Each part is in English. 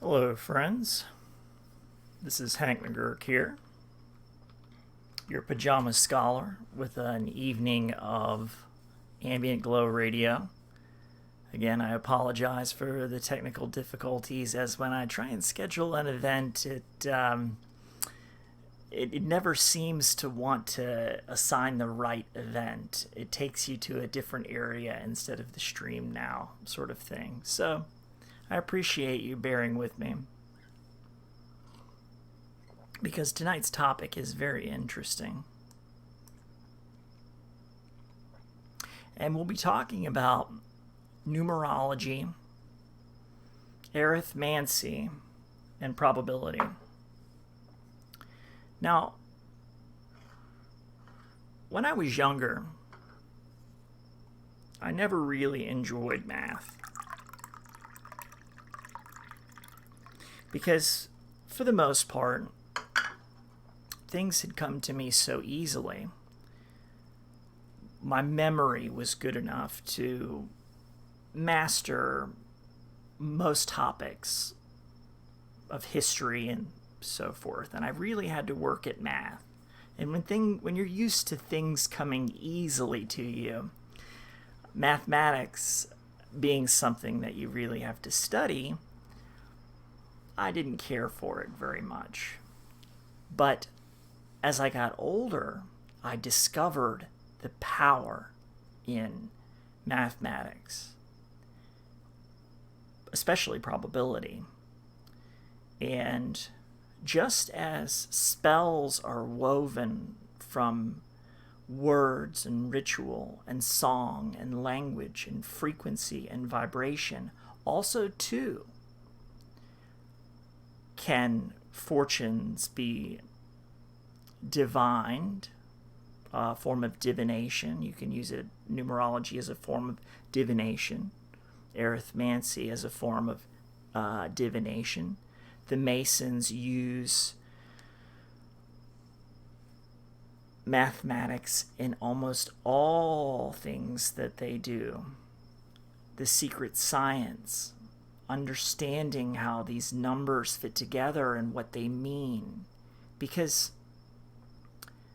Hello, friends. This is Hank McGurk here, your Pajama Scholar, with an evening of Ambient Glow Radio. Again, I apologize for the technical difficulties, as when I try and schedule an event, it never seems to want to assign the right event. It takes you to a different area instead of the stream now, sort of thing. So I appreciate you bearing with me, because tonight's topic is very interesting. And we'll be talking about numerology, arithmancy, and probability. Now, when I was younger, I never really enjoyed math. Because, for the most part, things had come to me so easily. My memory was good enough to master most topics of history and so forth, and I really had to work at math. And when you're used to things coming easily to you, mathematics being something that you really have to study, I didn't care for it very much. But as I got older, I discovered the power in mathematics, especially probability. And just as spells are woven from words and ritual and song and language and frequency and vibration, also too can fortunes be divined, a form of divination. You can use numerology as a form of divination, arithmancy as a form of divination. The Masons use mathematics in almost all things that they do. The secret science, understanding how these numbers fit together and what they mean. Because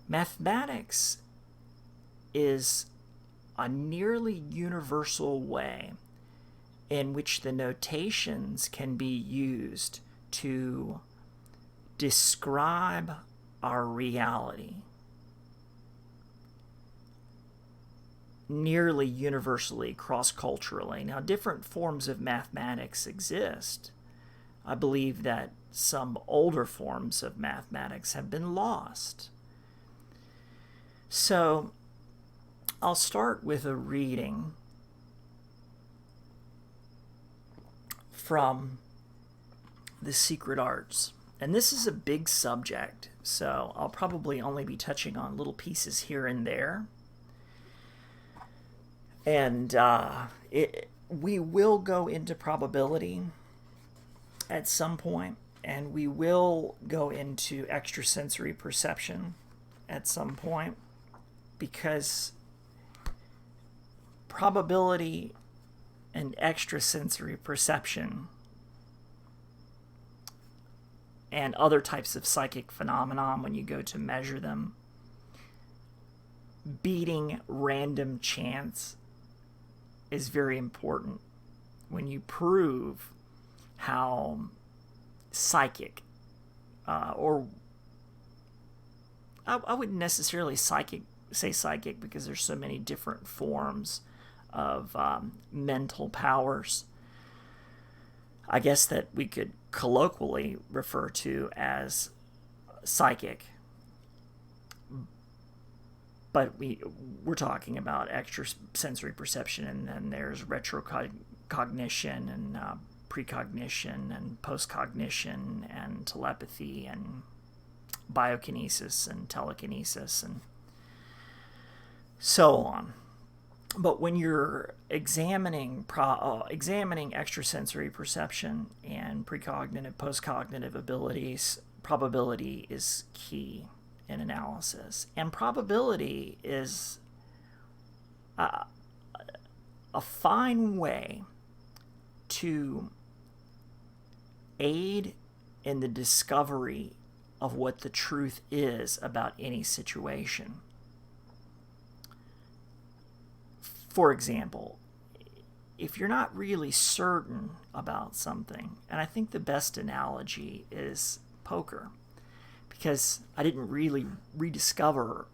mathematics is a nearly universal way in which the notations can be used to describe our reality. Nearly universally, cross-culturally. Now, different forms of mathematics exist. I believe that some older forms of mathematics have been lost. So, I'll start with a reading from The Secret Arts. And this is a big subject, so I'll probably only be touching on little pieces here and there. And we will go into probability at some point, and we will go into extrasensory perception at some point, because probability and extrasensory perception and other types of psychic phenomenon, when you go to measure them, beating random chance is very important when you prove how psychic, or I wouldn't necessarily say psychic, because there's so many different forms of mental powers. I guess that we could colloquially refer to as psychic. But we're talking about extrasensory perception, and then there's retrocognition and precognition and postcognition and telepathy and biokinesis and telekinesis and so on. But when you're examining extrasensory perception and precognitive, postcognitive abilities, probability is key in analysis. And probability is a fine way to aid in the discovery of what the truth is about any situation. For example, if you're not really certain about something, and I think the best analogy is poker, because I didn't really rediscover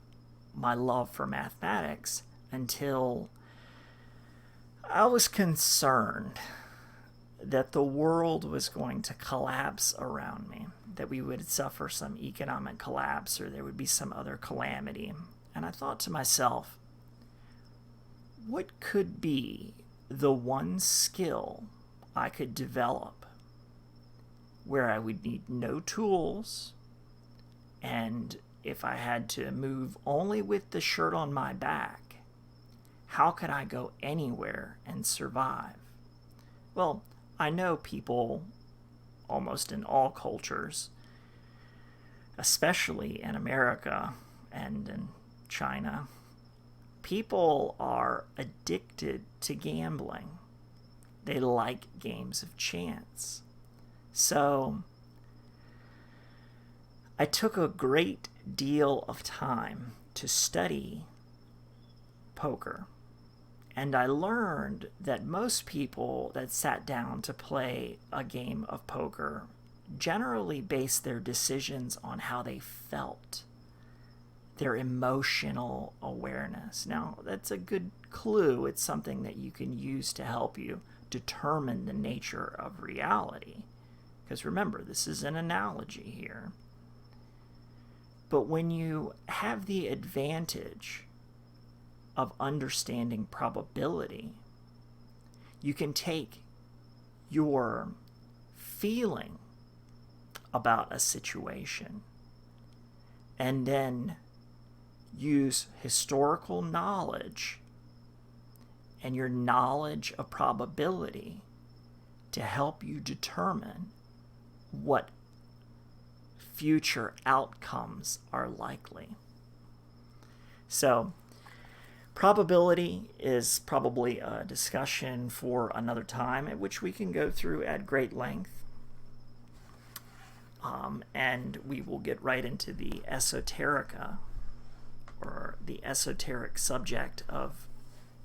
my love for mathematics until I was concerned that the world was going to collapse around me, that we would suffer some economic collapse or there would be some other calamity. And I thought to myself, what could be the one skill I could develop where I would need no tools, and if I had to move only with the shirt on my back, how could I go anywhere and survive? Well, I know people almost in all cultures, especially in America and in China, people are addicted to gambling. They like games of chance. So I took a great deal of time to study poker. And I learned that most people that sat down to play a game of poker generally base their decisions on how they felt, their emotional awareness. Now, that's a good clue. It's something that you can use to help you determine the nature of reality. Because remember, this is an analogy here. But when you have the advantage of understanding probability, you can take your feeling about a situation and then use historical knowledge and your knowledge of probability to help you determine what future outcomes are likely. So, probability is probably a discussion for another time, at which we can go through at great length. And we will get right into the esoterica, or the esoteric subject of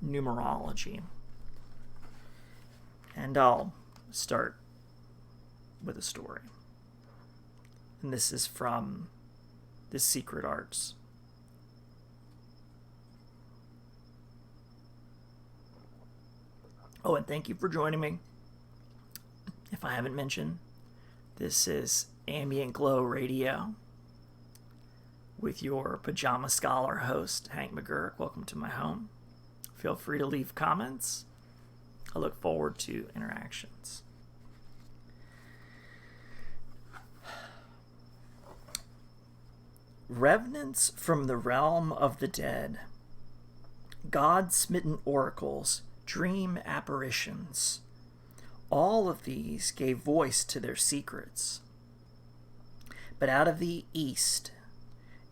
numerology. And I'll start with a story. And this is from The Secret Arts. Oh, and thank you for joining me. If I haven't mentioned, this is Ambient Glow Radio with your Pajama Scholar host, Hank McGurk. Welcome to my home. Feel free to leave comments. I look forward to interactions. Revenants from the realm of the dead, God-smitten oracles, dream apparitions. All of these gave voice to their secrets. But out of the East,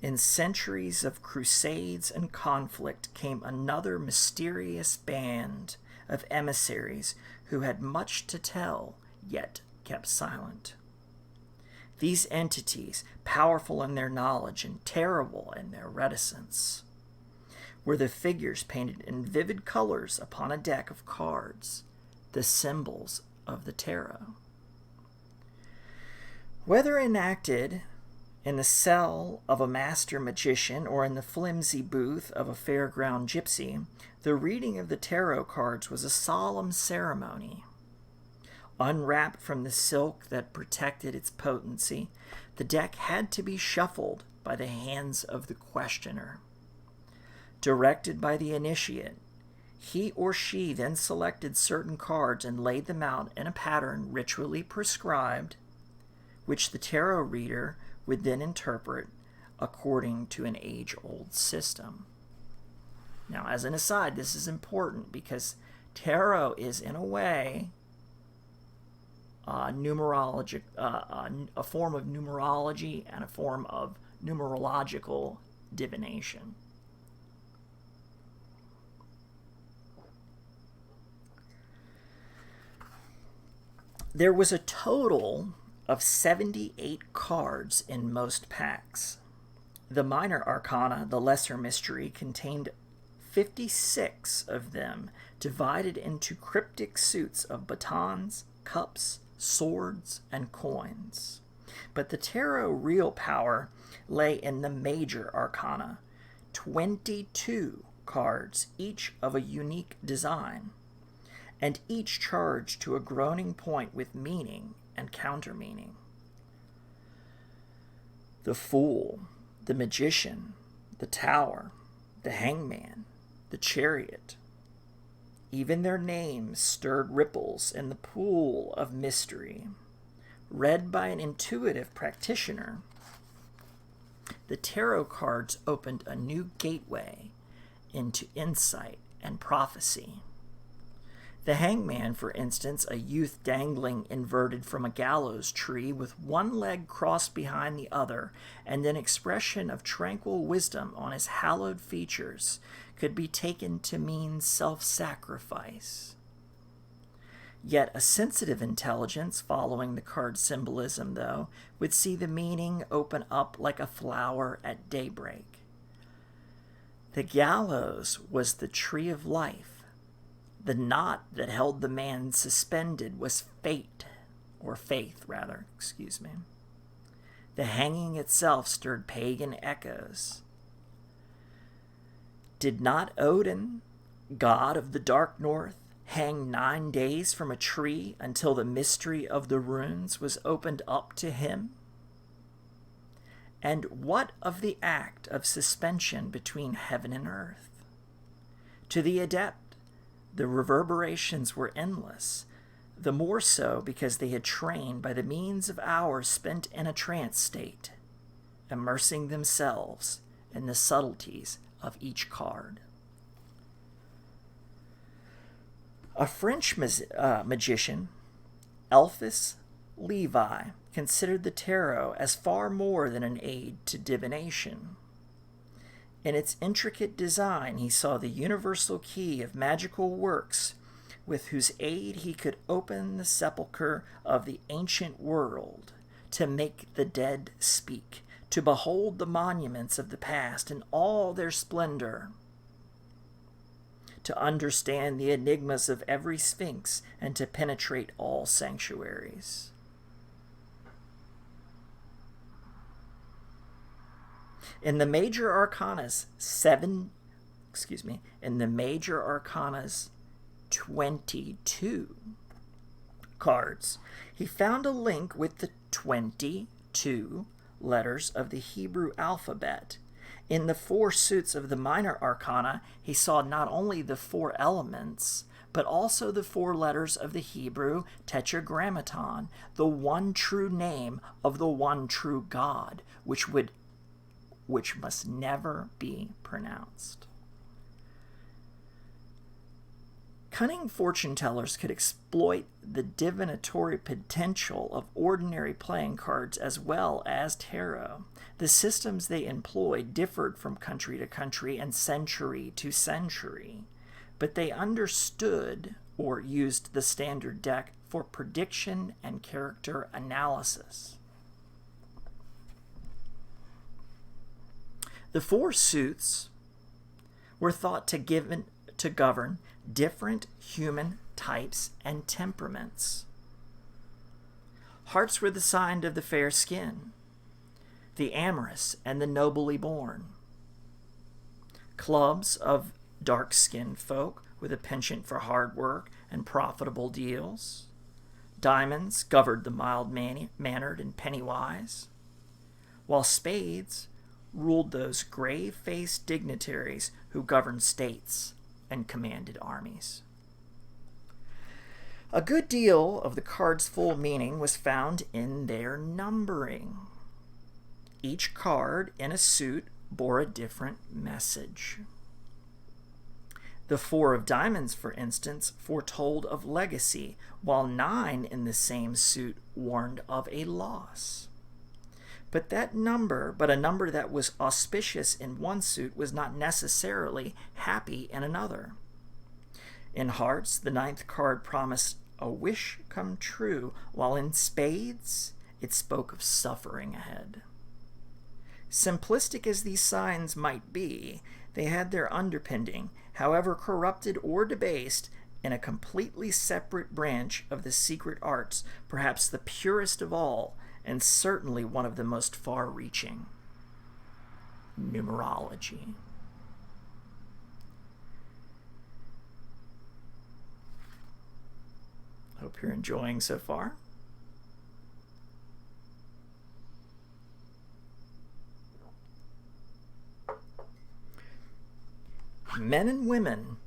in centuries of crusades and conflict, came another mysterious band of emissaries who had much to tell, yet kept silent. These entities, powerful in their knowledge and terrible in their reticence, were the figures painted in vivid colors upon a deck of cards, the symbols of the tarot. Whether enacted in the cell of a master magician or in the flimsy booth of a fairground gypsy, the reading of the tarot cards was a solemn ceremony. Unwrapped from the silk that protected its potency, the deck had to be shuffled by the hands of the questioner. Directed by the initiate, he or she then selected certain cards and laid them out in a pattern ritually prescribed, which the tarot reader would then interpret according to an age-old system. Now, as an aside, this is important because tarot is, in a way, numerologic, a form of numerology and a form of numerological divination. There was a total of 78 cards in most packs. The minor arcana, the lesser mystery, contained 56 of them, divided into cryptic suits of batons, cups, swords, and coins. But the tarot real power lay in the major arcana, 22 cards, each of a unique design, and each charged to a groaning point with meaning and counter-meaning. The Fool, the Magician, the Tower, the Hangman, the Chariot. Even their names stirred ripples in the pool of mystery. Read by an intuitive practitioner, the tarot cards opened a new gateway into insight and prophecy. The Hangman, for instance, a youth dangling inverted from a gallows tree with one leg crossed behind the other and an expression of tranquil wisdom on his hallowed features, could be taken to mean self-sacrifice. Yet a sensitive intelligence, following the card symbolism, though, would see the meaning open up like a flower at daybreak. The gallows was the tree of life. The knot that held the man suspended was faith. The hanging itself stirred pagan echoes. Did not Odin, god of the dark north, hang 9 days from a tree until the mystery of the runes was opened up to him? And what of the act of suspension between heaven and earth? To the adept, the reverberations were endless, the more so because they had trained by the means of hours spent in a trance state, immersing themselves in the subtleties of each card. A French magician, Elphus Levi, considered the tarot as far more than an aid to divination. In its intricate design, he saw the universal key of magical works with whose aid he could open the sepulchre of the ancient world, to make the dead speak, to behold the monuments of the past in all their splendor, to understand the enigmas of every sphinx, and to penetrate all sanctuaries. In the major arcanas 22 cards, he found a link with the 22 letters of the Hebrew alphabet. In the 4 suits of the minor arcana, he saw not only the 4 elements, but also the 4 letters of the Hebrew tetragrammaton, the one true name of the one true God, which must never be pronounced. Cunning fortune tellers could exploit the divinatory potential of ordinary playing cards as well as tarot. The systems they employed differed from country to country and century to century, but they understood or used the standard deck for prediction and character analysis. The 4 suits were thought to govern different human types and temperaments. Hearts were the sign of the fair skin, the amorous and the nobly born. Clubs of dark-skinned folk with a penchant for hard work and profitable deals. Diamonds governed the mild-mannered and penny-wise, while spades ruled those grave-faced dignitaries who governed states and commanded armies. A good deal of the card's full meaning was found in their numbering. Each card in a suit bore a different message. The 4 of diamonds, for instance, foretold of legacy, while 9 in the same suit warned of a loss. But a number that was auspicious in one suit was not necessarily happy in another. In hearts, the 9th card promised a wish come true, while in spades, it spoke of suffering ahead. Simplistic as these signs might be, they had their underpinning, however corrupted or debased, in a completely separate branch of the secret arts, perhaps the purest of all, and certainly one of the most far-reaching: numerology. Hope you're enjoying so far. Men and women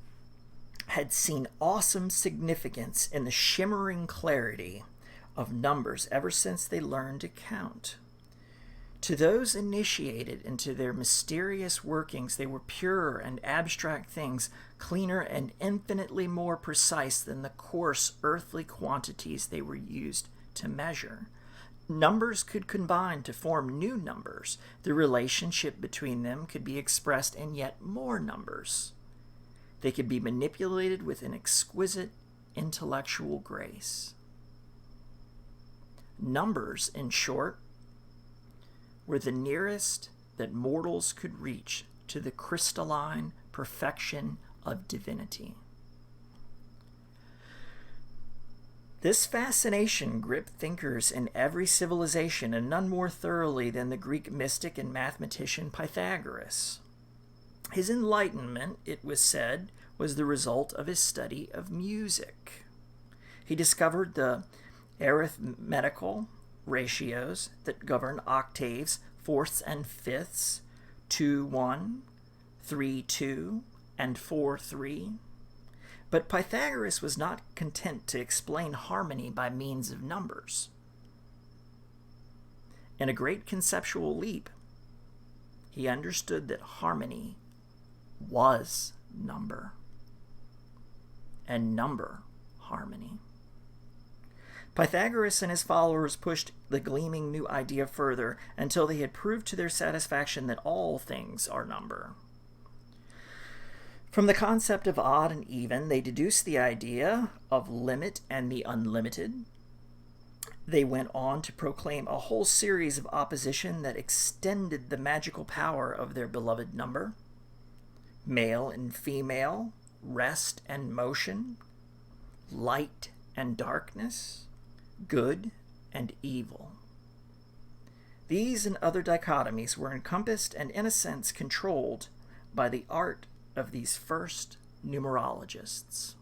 had seen awesome significance in the shimmering clarity of numbers ever since they learned to count. To those initiated into their mysterious workings, they were pure and abstract things, cleaner and infinitely more precise than the coarse earthly quantities they were used to measure. Numbers could combine to form new numbers. The relationship between them could be expressed in yet more numbers. They could be manipulated with an exquisite intellectual grace. Numbers, in short, were the nearest that mortals could reach to the crystalline perfection of divinity. This fascination gripped thinkers in every civilization, and none more thoroughly than the Greek mystic and mathematician Pythagoras. His enlightenment, it was said, was the result of his study of music. He discovered the arithmetical ratios that govern octaves, fourths and fifths, 2-1, 3-2, and 4-3. But Pythagoras was not content to explain harmony by means of numbers. In a great conceptual leap, he understood that harmony was number, and number harmony. Pythagoras and his followers pushed the gleaming new idea further until they had proved to their satisfaction that all things are number. From the concept of odd and even, they deduced the idea of limit and the unlimited. They went on to proclaim a whole series of opposition that extended the magical power of their beloved number: male and female, rest and motion, light and darkness, good and evil. These and other dichotomies were encompassed and, in a sense, controlled by the art of these first numerologists.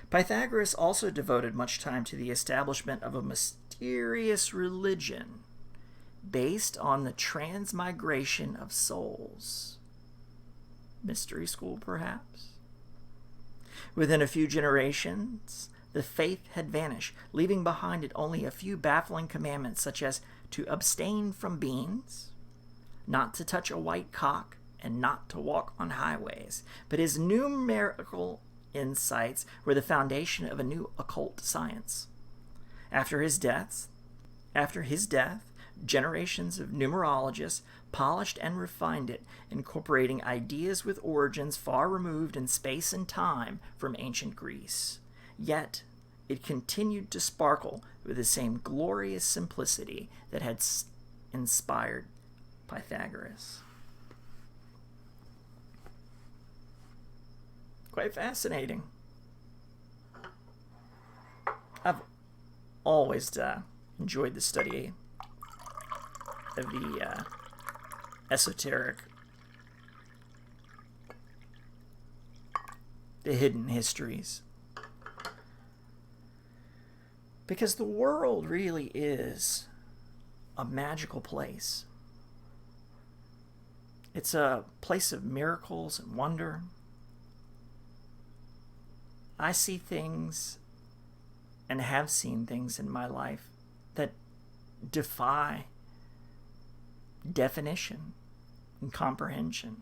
Pythagoras also devoted much time to the establishment of a mysterious religion based on the transmigration of souls. Mystery school, perhaps? Within a few generations, the faith had vanished, leaving behind it only a few baffling commandments, such as to abstain from beans, not to touch a white cock, and not to walk on highways. But his numerical insights were the foundation of a new occult science. After his death, generations of numerologists polished and refined it, incorporating ideas with origins far removed in space and time from ancient Greece. Yet, it continued to sparkle with the same glorious simplicity that had inspired Pythagoras. Quite fascinating. I've always enjoyed the study of the esoteric, the hidden histories. Because the world really is a magical place. It's a place of miracles and wonder. I see things and have seen things in my life that defy definition and comprehension.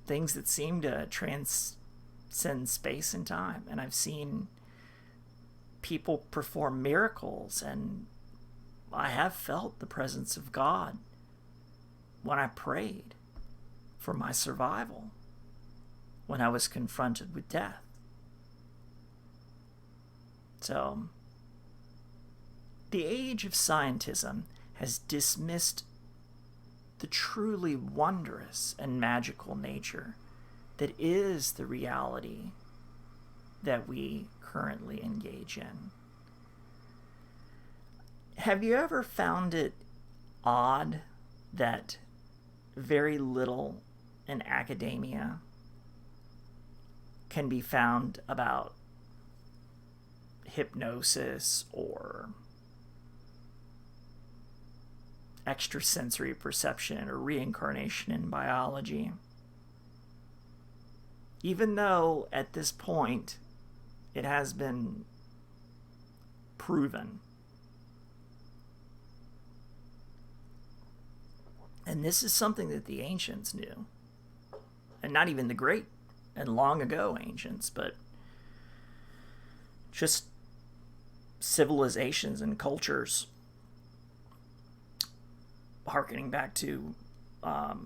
Things that seem to transcend space and time. And I've seen people perform miracles, and I have felt the presence of God when I prayed for my survival, when I was confronted with death. So, the age of scientism has dismissed the truly wondrous and magical nature that is the reality that we currently engage in. Have you ever found it odd that very little in academia can be found about hypnosis or extrasensory perception or reincarnation in biology? Even though at this point it has been proven. And this is something that the ancients knew. And not even the great and long ago ancients, but just civilizations and cultures, harkening back to the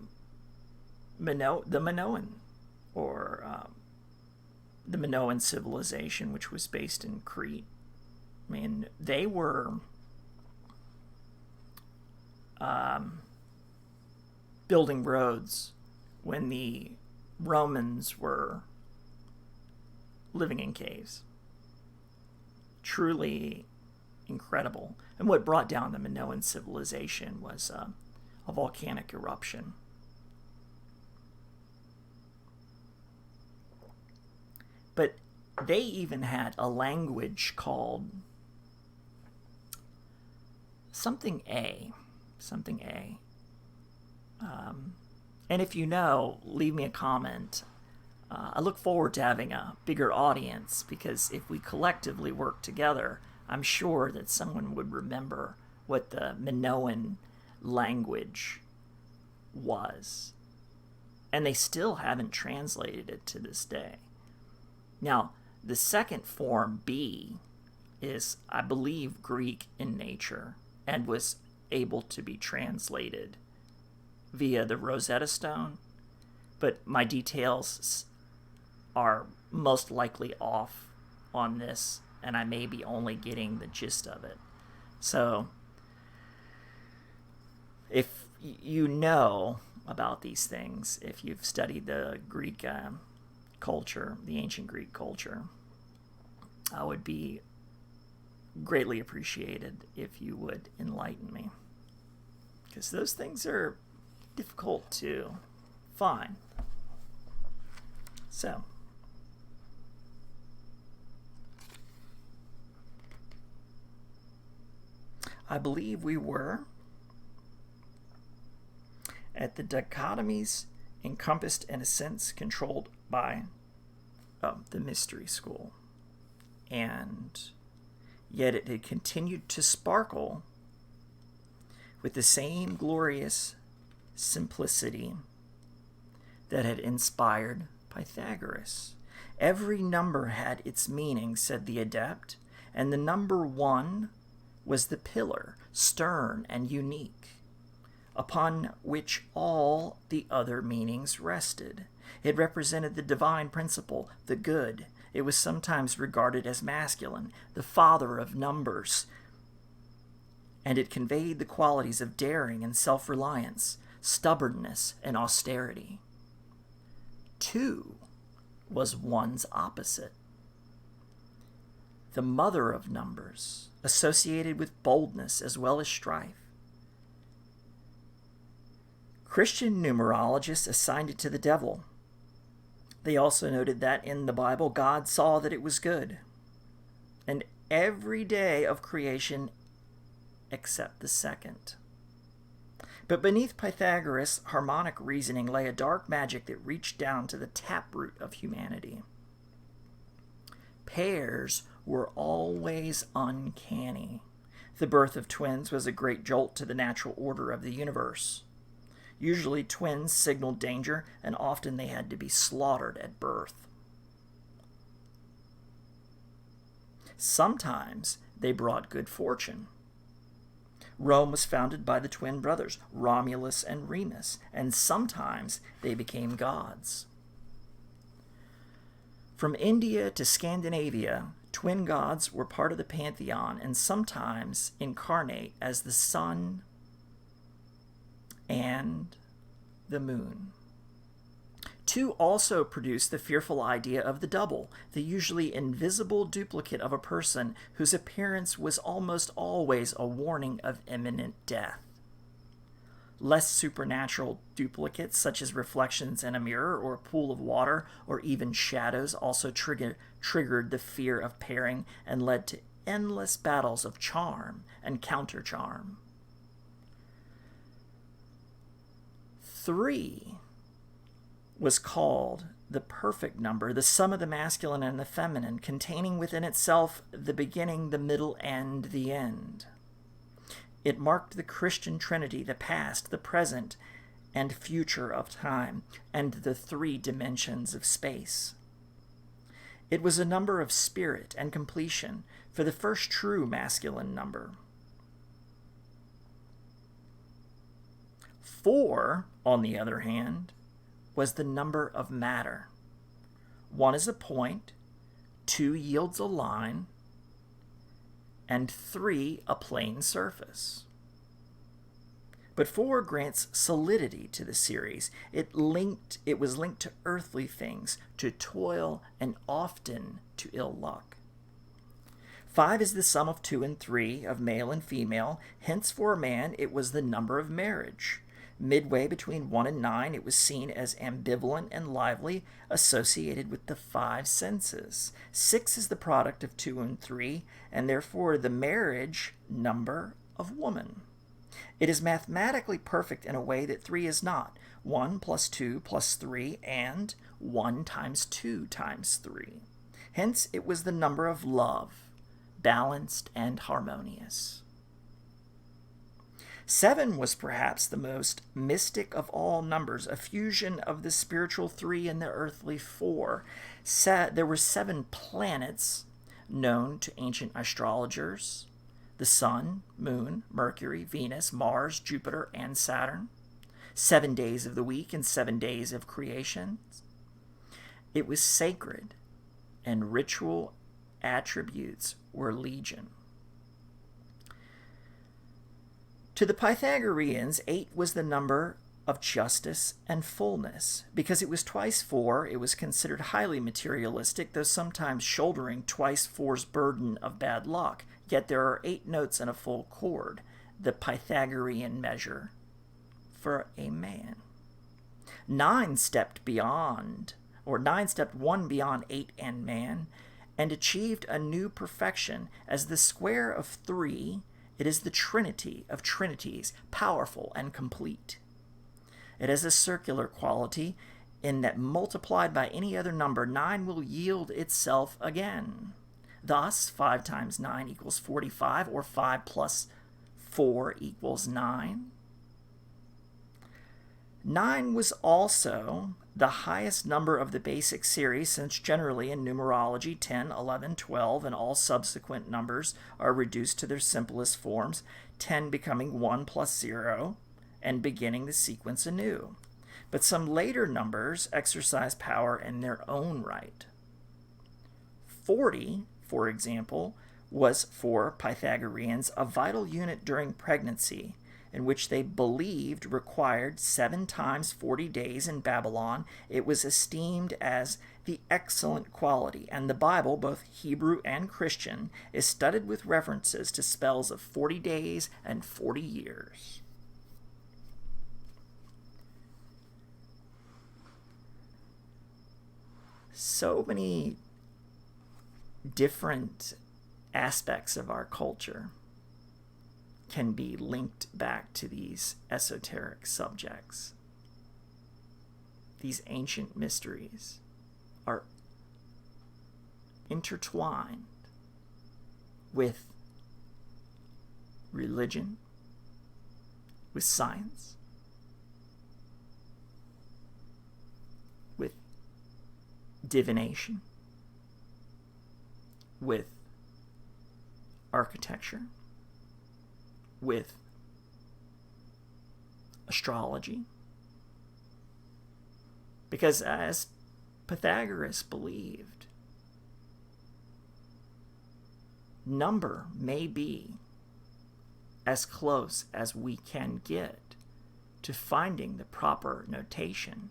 Minoan, or the Minoan civilization, which was based in Crete. I mean, they were building roads when the Romans were living in caves. Truly incredible. And what brought down the Minoan civilization was a volcanic eruption. But they even had a language called something A. And if you know, leave me a comment. I look forward to having a bigger audience, because if we collectively work together, I'm sure that someone would remember what the Minoan language was. And they still haven't translated it to this day. Now, the second form, B, is, I believe, Greek in nature and was able to be translated via the Rosetta Stone, but my details are most likely off on this, and I may be only getting the gist of it. So, if you know about these things, if you've studied the Greek culture, the ancient Greek culture, I would be greatly appreciated if you would enlighten me, because those things are difficult to find. So, I believe we were at the dichotomies encompassed in a sense controlled by the mystery school, and yet it had continued to sparkle with the same glorious simplicity that had inspired Pythagoras. Every number had its meaning, said the adept, and the number 1 was the pillar, stern and unique, upon which all the other meanings rested. It represented the divine principle, the good. It was sometimes regarded as masculine, the father of numbers, and it conveyed the qualities of daring and self-reliance, stubbornness and austerity. 2 was 1's opposite, the mother of numbers, associated with boldness as well as strife. Christian numerologists assigned it to the devil. They also noted that in the Bible, God saw that it was good, and every day of creation except the second. But beneath Pythagoras' harmonic reasoning lay a dark magic that reached down to the taproot of humanity. Pairs were always uncanny. The birth of twins was a great jolt to the natural order of the universe. Usually twins signaled danger, and often they had to be slaughtered at birth. Sometimes they brought good fortune. Rome was founded by the twin brothers, Romulus and Remus, and sometimes they became gods. From India to Scandinavia, Twin gods were part of the pantheon and sometimes incarnate as the sun and the moon. 2 also produced the fearful idea of the double, the usually invisible duplicate of a person whose appearance was almost always a warning of imminent death. Less supernatural duplicates, such as reflections in a mirror or a pool of water or even shadows, also triggered the fear of pairing and led to endless battles of charm and counter-charm. 3 was called the perfect number, the sum of the masculine and the feminine, containing within itself the beginning, the middle, and the end. It marked the Christian Trinity, the past, the present, and future of time, and the 3 dimensions of space. It was a number of spirit and completion, for the first true masculine number. 4, on the other hand, was the number of matter. 1 is a point, 2 yields a line, and 3 a plane surface. But 4 grants solidity to the series. It was linked to earthly things, to toil, and often to ill luck. 5 is the sum of 2 and 3, of male and female. Hence, for a man, it was the number of marriage. Midway between 1 and 9, it was seen as ambivalent and lively, associated with the 5 senses. 6 is the product of 2 and 3, and therefore the marriage number of woman. It is mathematically perfect in a way that 3 is not. 1 plus 2 plus 3, and 1 times 2 times 3. Hence, it was the number of love, balanced and harmonious. 7 was perhaps the most mystic of all numbers, a fusion of the spiritual 3 and the earthly 4. There were 7 planets known to ancient astrologers: the Sun, Moon, Mercury, Venus, Mars, Jupiter, and Saturn. 7 days of the week and 7 days of creation. It was sacred, and ritual attributes were legion. To the Pythagoreans, 8 was the number of justice and fullness. Because it was twice 4, it was considered highly materialistic, though sometimes shouldering twice 4's burden of bad luck. Yet there are 8 notes in a full chord, the Pythagorean measure for a man. 9 stepped one beyond 8 and man, and achieved a new perfection. As the square of 3, it is the trinity of trinities, powerful and complete. It has a circular quality in that multiplied by any other number, 9 will yield itself again. Thus, 5 times 9 equals 45, or 5 plus 4 equals 9. 9 was also the highest number of the basic series, since generally in numerology 10, 11, 12, and all subsequent numbers are reduced to their simplest forms, 10 becoming 1 plus 0 and beginning the sequence anew. But some later numbers exercise power in their own right. 40, for example, was for Pythagoreans a vital unit during pregnancy, in which they believed required 7 times 40 days in Babylon. It was esteemed as the excellent quality, and the Bible, both Hebrew and Christian, is studded with references to spells of 40 days and 40 years. So many different aspects of our culture can be linked back to these esoteric subjects. These ancient mysteries are intertwined with religion, with science, with divination, with architecture, with astrology. Because as Pythagoras believed, number may be as close as we can get to finding the proper notation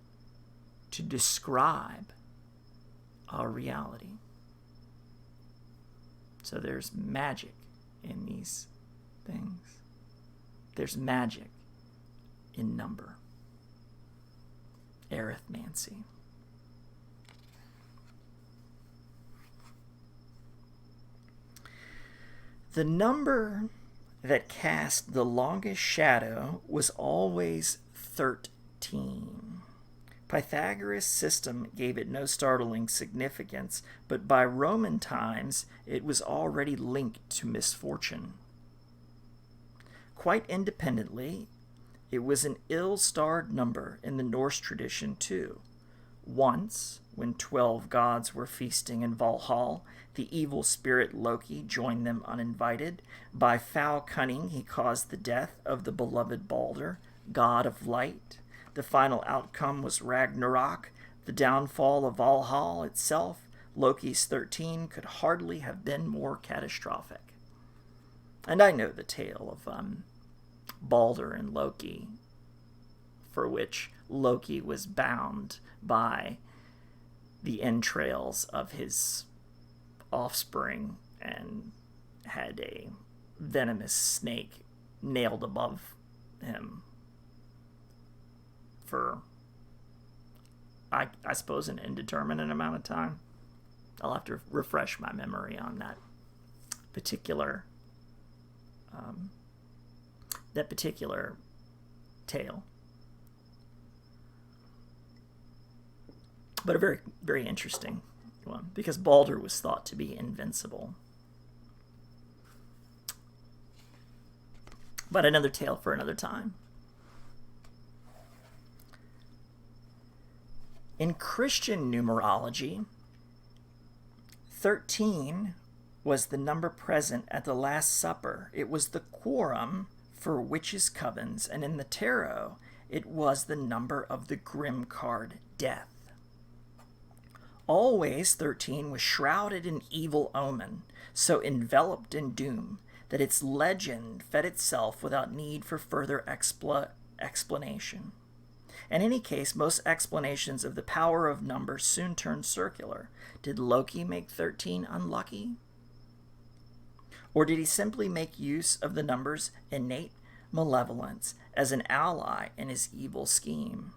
to describe our reality. So there's magic in these things. There's magic in number. Arithmancy. The number that cast the longest shadow was always 13. Pythagoras' system gave it no startling significance, but by Roman times it was already linked to misfortune. Quite independently, it was an ill-starred number in the Norse tradition too. Once, when 12 gods were feasting in Valhalla, the evil spirit Loki joined them uninvited. By foul cunning, he caused the death of the beloved Balder, god of light. The final outcome was Ragnarok, the downfall of Valhalla itself. Loki's 13 could hardly have been more catastrophic. And I know the tale of Balder and Loki, for which Loki was bound by the entrails of his offspring and had a venomous snake nailed above him for, I suppose, an indeterminate amount of time. I'll have to refresh my memory on that particular tale. But a very, very interesting one, because Balder was thought to be invincible. But another tale for another time. In Christian numerology, 13 was the number present at the Last Supper. It was the quorum for witches' covens, and in the tarot, it was the number of the grim card Death. Always 13 was shrouded in evil omen, so enveloped in doom that its legend fed itself without need for further explanation. In any case, most explanations of the power of numbers soon turned circular. Did Loki make 13 unlucky? Or did he simply make use of the number's innate malevolence as an ally in his evil scheme?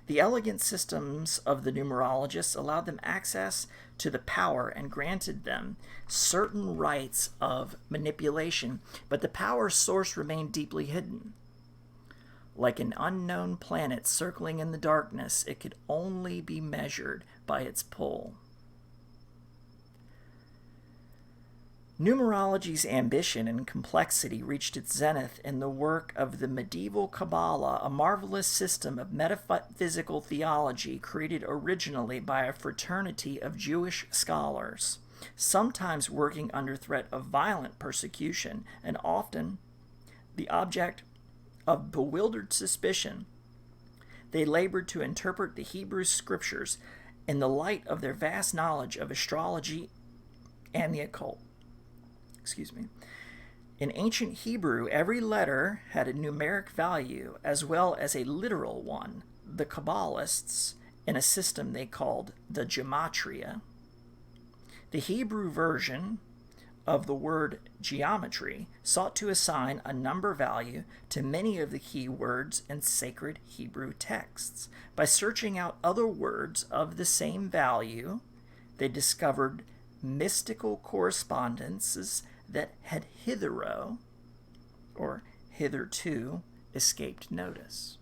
The elegant systems of the numerologists allowed them access to the power and granted them certain rights of manipulation, but the power source remained deeply hidden. Like an unknown planet circling in the darkness, it could only be measured by its pull. Numerology's ambition and complexity reached its zenith in the work of the medieval Kabbalah, a marvelous system of metaphysical theology created originally by a fraternity of Jewish scholars, sometimes working under threat of violent persecution and often the object of bewildered suspicion. They labored to interpret the Hebrew scriptures in the light of their vast knowledge of astrology and the occult. In ancient Hebrew, every letter had a numeric value as well as a literal one. The Kabbalists, in a system they called the Gematria. The Hebrew version of the word geometry sought to assign a number value to many of the key words in sacred Hebrew texts. By searching out other words of the same value, they discovered mystical correspondences that had hitherto escaped notice.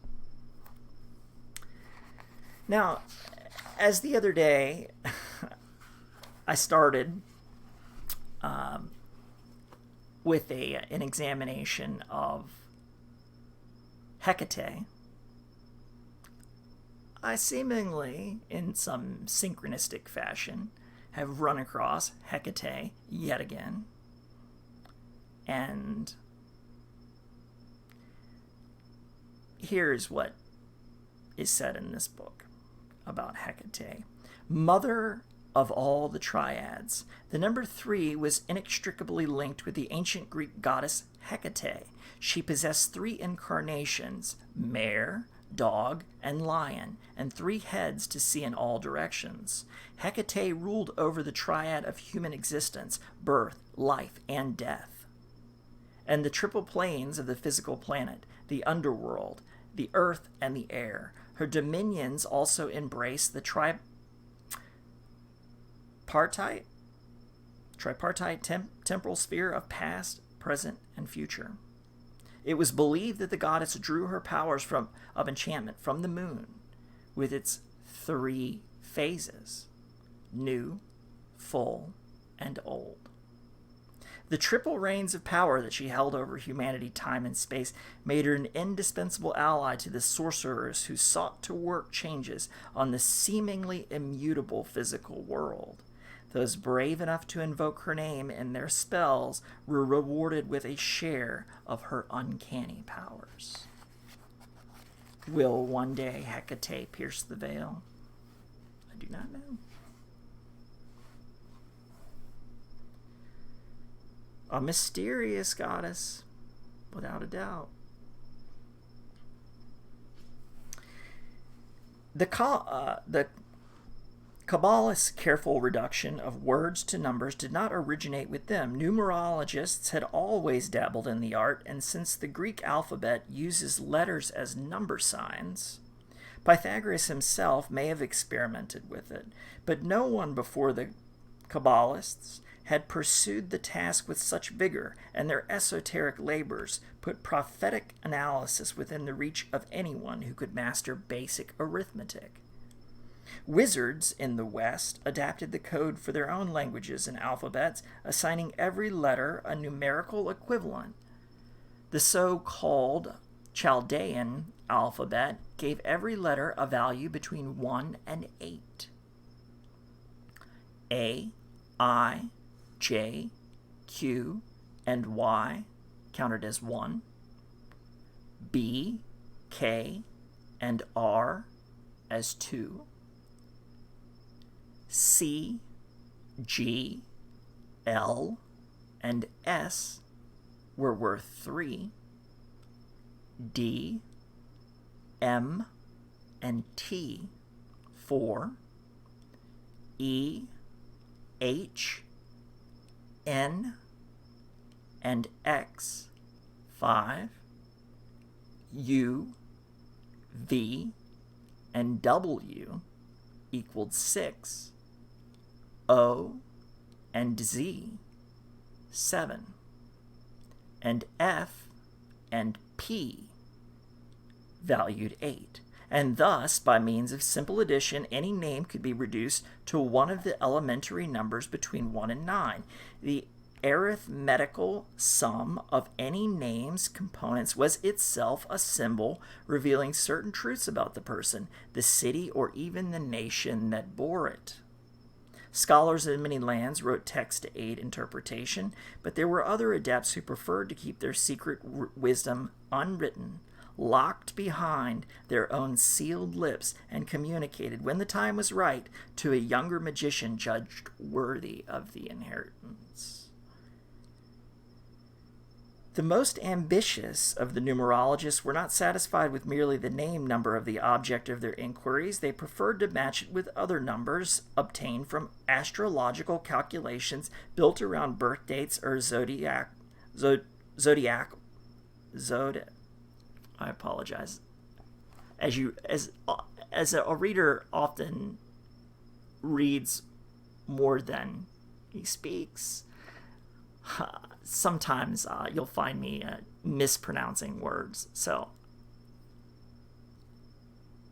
Now, as the other day, I started with an examination of Hecate, I seemingly, in some synchronistic fashion, have run across Hecate yet again. And here's what is said in this book about Hecate. Mother of all the triads. The number 3 was inextricably linked with the ancient Greek goddess Hecate. She possessed 3 incarnations, mare, dog, and lion, and 3 heads to see in all directions. Hecate ruled over the triad of human existence, birth, life, and death, and the triple planes of the physical planet, the underworld, the earth, and the air. Her dominions also embrace the tripartite temporal sphere of past, present, and future. It was believed that the goddess drew her powers of enchantment from the moon, with its 3 phases: new, full, and old. The triple reigns of power that she held over humanity, time, and space made her an indispensable ally to the sorcerers who sought to work changes on the seemingly immutable physical world. Those brave enough to invoke her name in their spells were rewarded with a share of her uncanny powers. Will one day Hecate pierce the veil? I do not know. A mysterious goddess, without a doubt. The Kabbalist's careful reduction of words to numbers did not originate with them. Numerologists had always dabbled in the art, and since the Greek alphabet uses letters as number signs, Pythagoras himself may have experimented with it, but no one before the Kabbalists had pursued the task with such vigor, and their esoteric labors put prophetic analysis within the reach of anyone who could master basic arithmetic. Wizards in the West adapted the code for their own languages and alphabets, assigning every letter a numerical equivalent. The so-called Chaldean alphabet gave every letter a value between 1 and 8. A, I, J, Q, and Y counted as 1. B, K, and R as 2. C, G, L, and S were worth 3. D, M, and T, 4. E, H, N, and X, 5. U, V, and W equaled 6. O and Z, 7. And F and P valued 8. And thus, by means of simple addition, any name could be reduced to one of the elementary numbers between 1 and 9. The arithmetical sum of any name's components was itself a symbol revealing certain truths about the person, the city, or even the nation that bore it. Scholars in many lands wrote text to aid interpretation, but there were other adepts who preferred to keep their secret wisdom unwritten, locked behind their own sealed lips, and communicated, when the time was right, to a younger magician judged worthy of the inheritance. The most ambitious of the numerologists were not satisfied with merely the name number of the object of their inquiries. They preferred to match it with other numbers obtained from astrological calculations built around birth dates or zodiac. I apologize. As a reader often reads more than he speaks, sometimes you'll find me mispronouncing words, so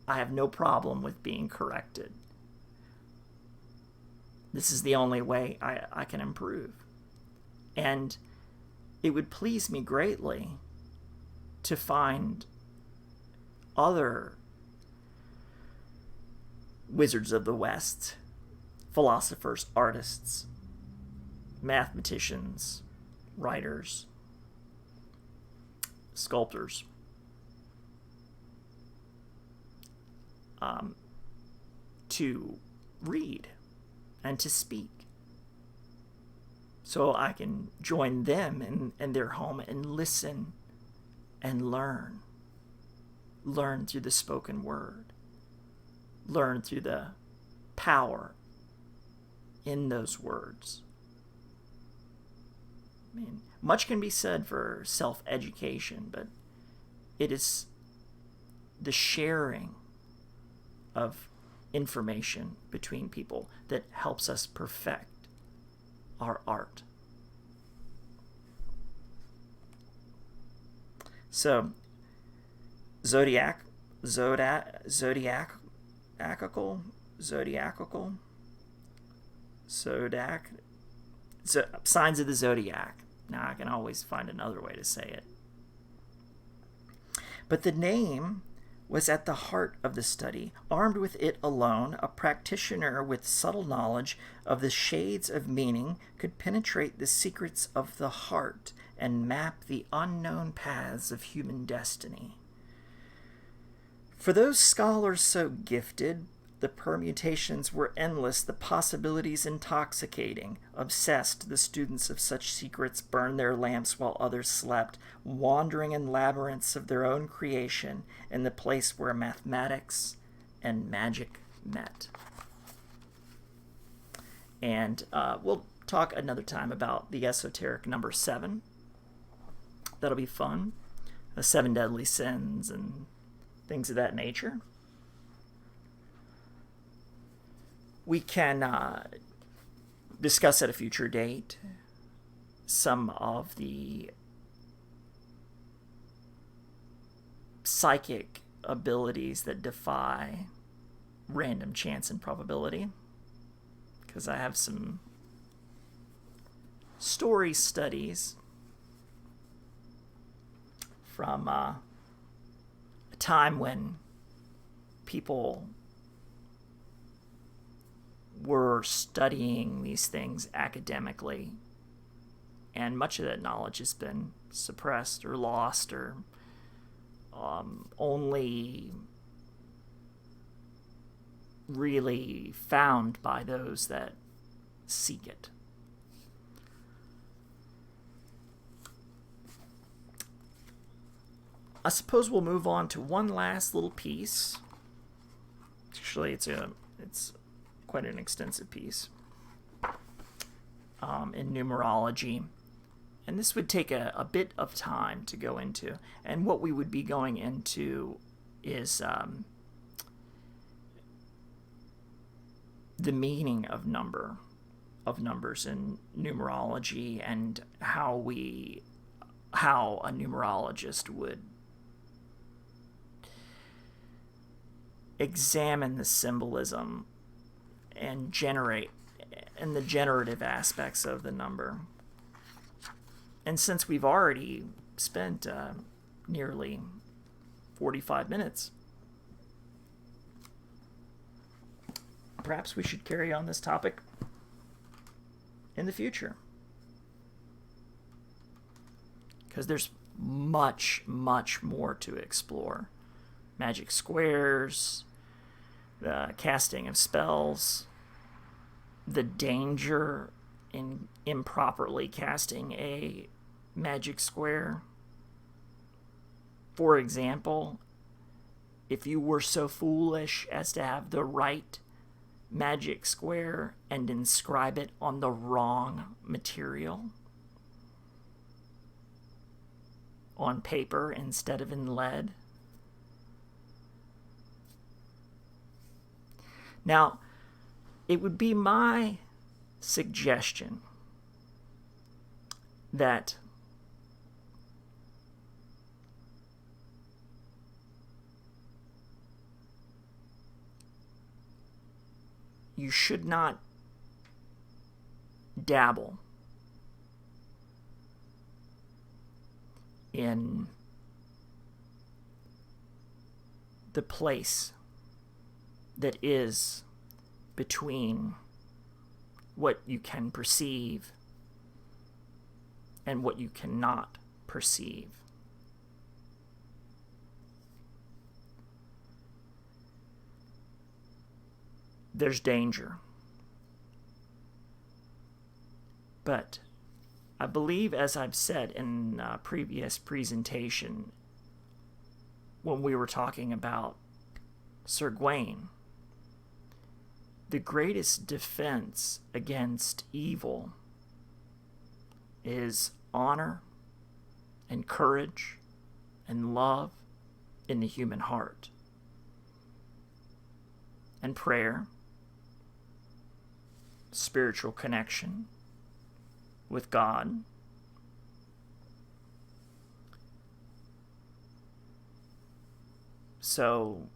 I have no problem with being corrected. This is the only way I can improve. And it would please me greatly to find other wizards of the West, philosophers, artists, mathematicians, writers, sculptors, to read and to speak. So I can join them in their home and listen and learn. Learn through the spoken word. Learn through the power in those words. I mean, much can be said for self-education, but it is the sharing of information between people that helps us perfect our art. So, zodiacal, signs of the zodiac. Now I can always find another way to say it. But the name was at the heart of the study. Armed with it alone, a practitioner with subtle knowledge of the shades of meaning could penetrate the secrets of the heart and map the unknown paths of human destiny. For those scholars so gifted, the permutations were endless, the possibilities intoxicating. Obsessed, the students of such secrets burned their lamps while others slept, wandering in labyrinths of their own creation in the place where mathematics and magic met. And we'll talk another time about the esoteric number 7. That'll be fun. The 7 deadly sins and things of that nature. We can discuss at a future date some of the psychic abilities that defy random chance and probability, because I have some story studies from a time when people were studying these things academically, and much of that knowledge has been suppressed or lost or only really found by those that seek it. I suppose we'll move on to one last little piece. Actually, it's quite an extensive piece in numerology, and this would take a bit of time to go into. And what we would be going into is the meaning of numbers in numerology, and how a numerologist would examine the symbolism and the generative aspects of the number. And since we've already spent nearly 45 minutes, perhaps we should carry on this topic in the future, because there's much, much more to explore. Magic squares, the casting of spells, the danger in improperly casting a magic square. For example, if you were so foolish as to have the right magic square and inscribe it on the wrong material, on paper instead of in lead. Now, it would be my suggestion that you should not dabble in the place that is between what you can perceive and what you cannot perceive. There's danger. But I believe, as I've said in a previous presentation, when we were talking about Sir Gawain, the greatest defense against evil is honor and courage and love in the human heart, and prayer, spiritual connection with God. So,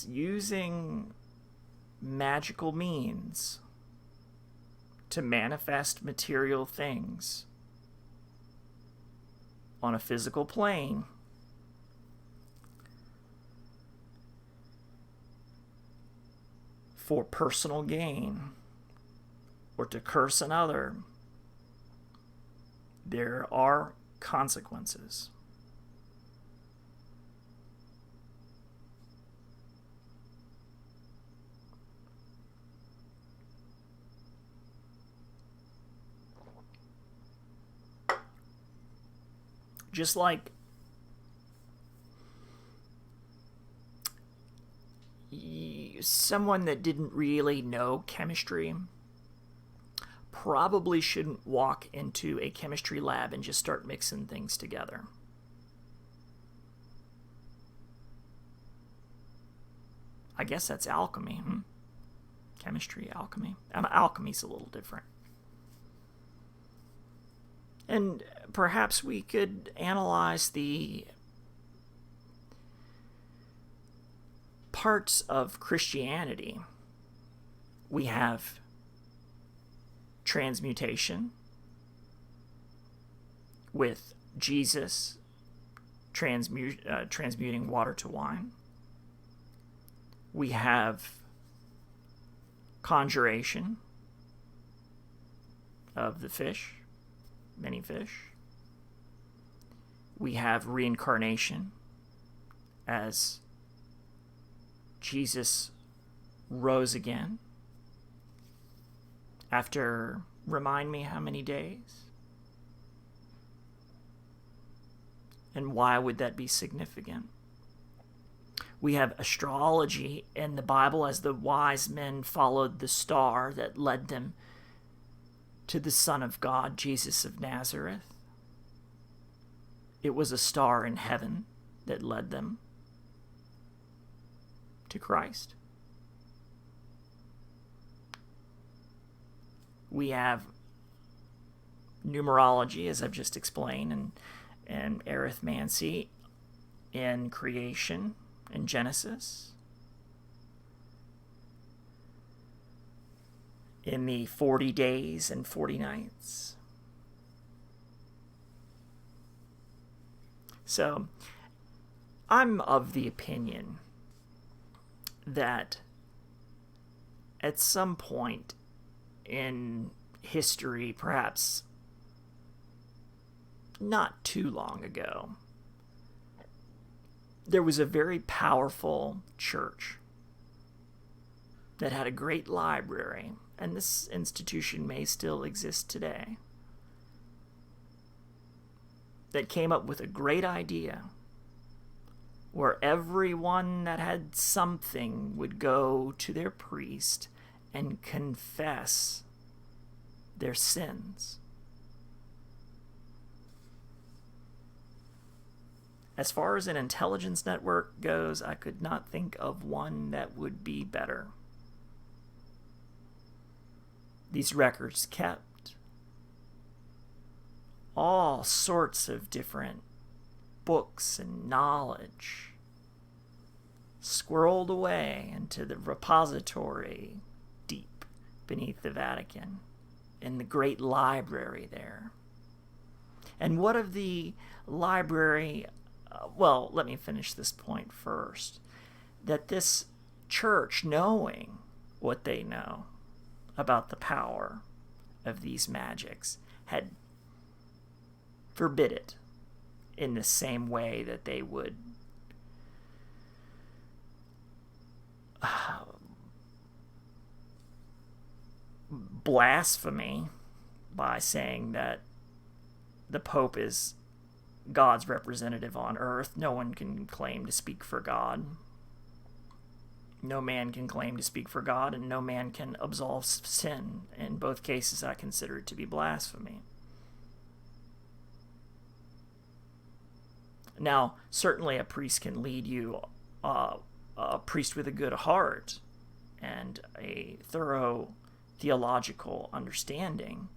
using magical means to manifest material things on a physical plane for personal gain or to curse another, there are consequences. Just like someone that didn't really know chemistry probably shouldn't walk into a chemistry lab and just start mixing things together. I guess that's alchemy. Chemistry, alchemy. Alchemy's a little different. And perhaps we could analyze the parts of Christianity. We have transmutation with Jesus transmuting water to wine. We have conjuration of the fish, many fish. We have reincarnation as Jesus rose again after, remind me how many days? And why would that be significant? We have astrology in the Bible as the wise men followed the star that led them to the Son of God, Jesus of Nazareth. It was a star in heaven that led them to Christ. We have numerology, as I've just explained, and arithmancy in creation and Genesis. In the 40 days and 40 nights. So, I'm of the opinion that at some point in history, perhaps not too long ago, there was a very powerful church that had a great library, and this institution may still exist today, that came up with a great idea where everyone that had something would go to their priest and confess their sins. As far as an intelligence network goes, I could not think of one that would be better. These records kept all sorts of different books and knowledge squirreled away into the repository deep beneath the Vatican in the great library there. And what of the library? Well, let me finish this point first. That this church, knowing what they know about the power of these magics, had forbid it in the same way that they would blasphemy by saying that the Pope is God's representative on earth. No one can claim to speak for God. No man can claim to speak for God, and no man can absolve sin. In both cases, I consider it to be blasphemy. Now, certainly a priest can lead you, a priest with a good heart and a thorough theological understanding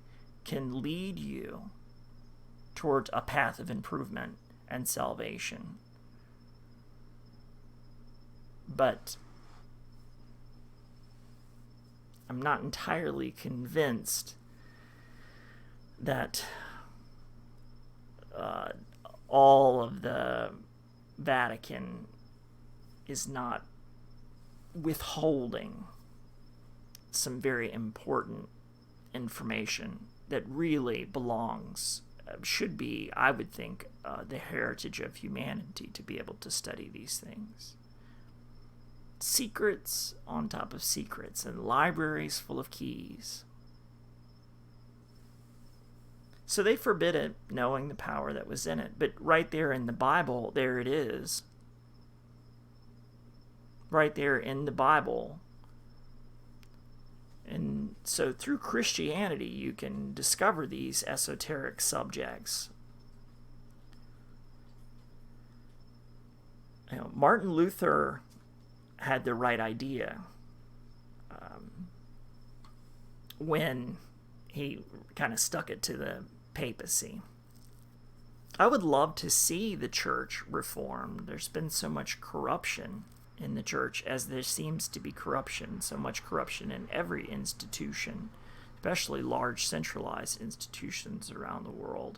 can lead you toward a path of improvement and salvation. But I'm not entirely convinced that all of the Vatican is not withholding some very important information that really belongs, should be, I would think, the heritage of humanity to be able to study these things. Secrets on top of secrets, and libraries full of keys. So they forbid it, knowing the power that was in it. But right there in the Bible, there it is. Right there in the Bible. And so through Christianity, you can discover these esoteric subjects. You know, Martin Luther had the right idea when he kind of stuck it to the papacy. I would love to see the church reformed. There's been so much corruption in the church, as there seems to be corruption, so much corruption in every institution, especially large centralized institutions around the world.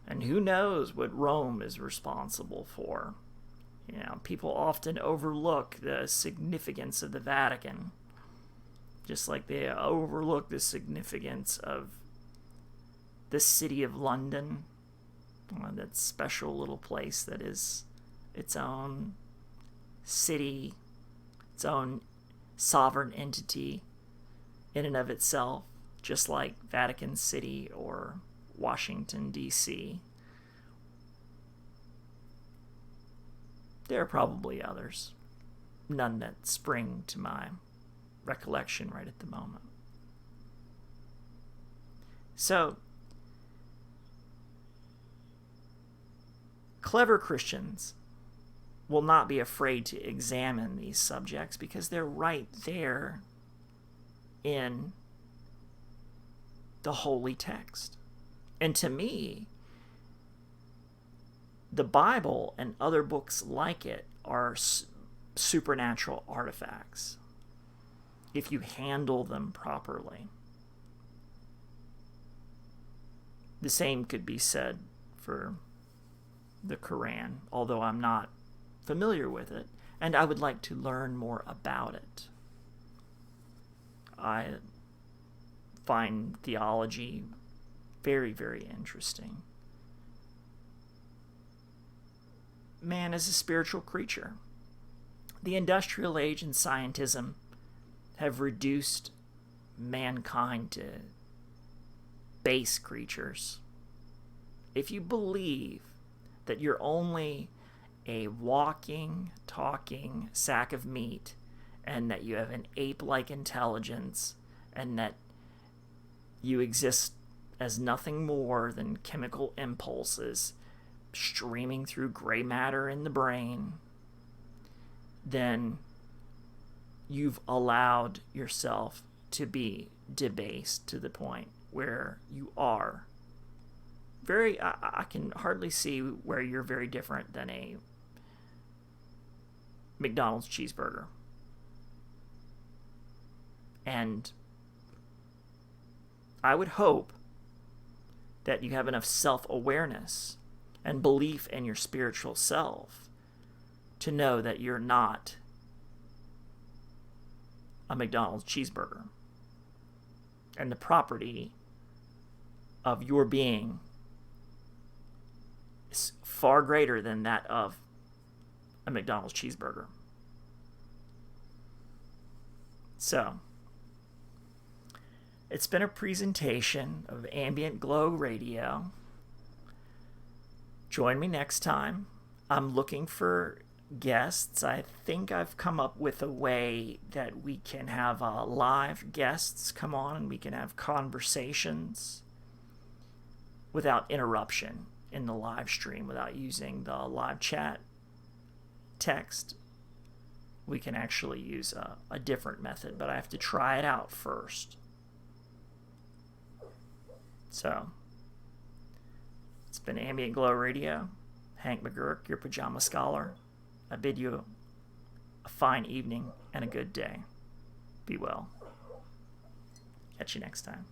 And who knows what Rome is responsible for. You know, people often overlook the significance of the Vatican, just like they overlook the significance of the city of London, that special little place that is its own city, its own sovereign entity in and of itself, just like Vatican City or Washington, D.C. There are probably others, none that spring to my recollection right at the moment. So, clever Christians will not be afraid to examine these subjects because they're right there in the holy text. And to me, the Bible and other books like it are supernatural artifacts if you handle them properly. The same could be said for the Quran, although I'm not familiar with it, and I would like to learn more about it. I find theology very, very interesting. Man is a spiritual creature. The industrial age and scientism have reduced mankind to base creatures. If you believe that you're only a walking, talking sack of meat, and that you have an ape-like intelligence, and that you exist as nothing more than chemical impulses streaming through gray matter in the brain, then you've allowed yourself to be debased to the point where you are I can hardly see where you're very different than a McDonald's cheeseburger. And I would hope that you have enough self-awareness and belief in your spiritual self to know that you're not a McDonald's cheeseburger. And the property of your being is far greater than that of a McDonald's cheeseburger. So, It's been a presentation of Ambient Glow Radio. Join me next time. I'm looking for guests. I think I've come up with a way that we can have live guests come on and we can have conversations without interruption in the live stream, without using the live chat text. We can actually use a different method, but I have to try it out first. So, it's been Ambient Glow Radio. Hank McGurk, your Pajama Scholar. I bid you a fine evening and a good day. Be well. Catch you next time.